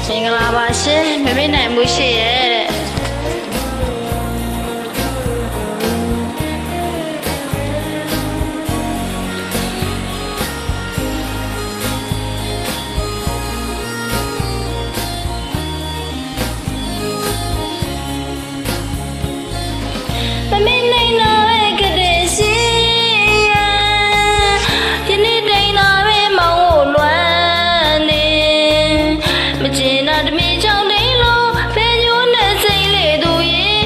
မင်္ဂလာပါရှင်မမေနိုင်မှုရှိရဲ့မမေနိုင်တော့ရဲ့ကတဲ့ရှိယနေ့တိန်လာပဲမောင်ကိုလွမ်းနေမကျင်နာတမီချောင်းတိန်လို့ဖဲညိုးနဲ့စိတ်လေသူရင်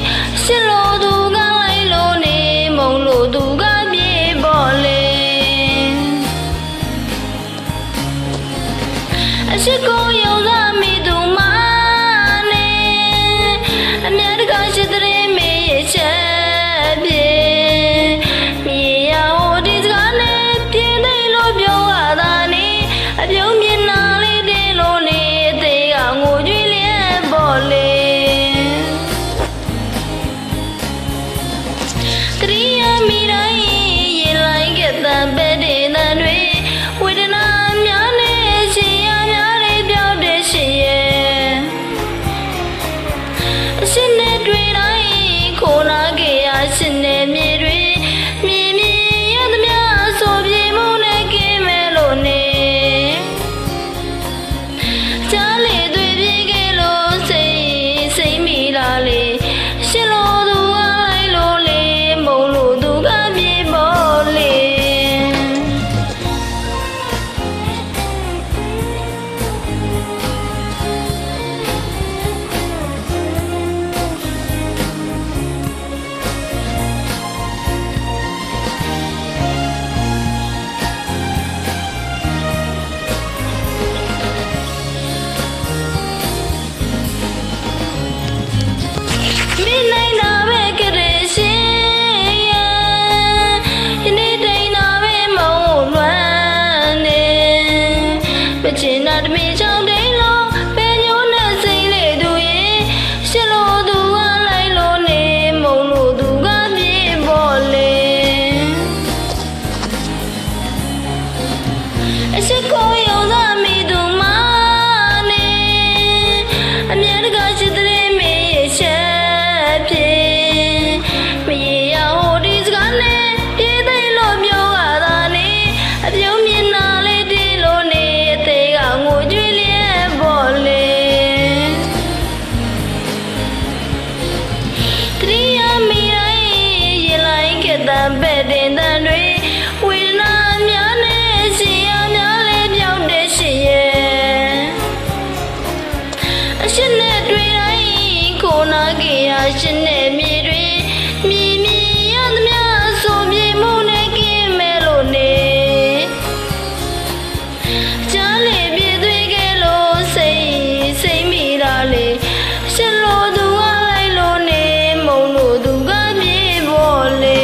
ရှစ်လို့သူကလိုက်လို့နေမုံလို့သူကပြေပေါ်လေအရှိကိုယုံစားမိသူမနဲ့အမြတ်တကာရှိတဲ့မေရဲ့ချက်ရှင်နေမြေတွေမြင်မြင်ရသမျှဆိုပြေမှုနဲ့ကင်းမဲ့လို့နေကြားလေတွေပြေခဲ့လို့စိတ်မိလာလေရှင်လို့သူကလိုက်လို့လေမုံလို့သူကပြေပေါ်လေကျင်နာတမီချောင်းတိန်လို့ဖဲညိုးနဲ့စိတ်လေသူရင်ရှစ်လို့သူကလိုက်လို့နေမုံလို့သူကပြေပေါ်လေအရှိကိုယုံစားမိသူမနဲ့အမြတ်တကာရှိတဲ့မေရဲ့ချက်ဖြစ်မရေရဟိုဒီစကားနဲ့ပြေးသိလို့ပြောရတာနေအပြုံးမြင်နာလေးတီလို့နေငိုကြွေးလျက်ပေါ်လေတရိယာမိတိုင်းရင်လိုက်ခဲ့တဲ့ပဲ့တင်တန်တွေဝေဒနာများနဲ့ရှင်ရများလဲပြောင်းတဲ့ရှင်ရဲ့အရှင်နဲ့တွေ့တိုင်းကိုနာကြီးရရှင်နဲ့မြေတွေမြည်မြည်ရသမျှဆိုပြေမှုနဲ့ကင်းမဲ့လို့နေကြားလေရှင်လို့သူကလိုက်လို့နေမုံလို့သူကပြေပေါ်လေ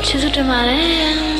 ကျေးဇူးတင်ပါတယ်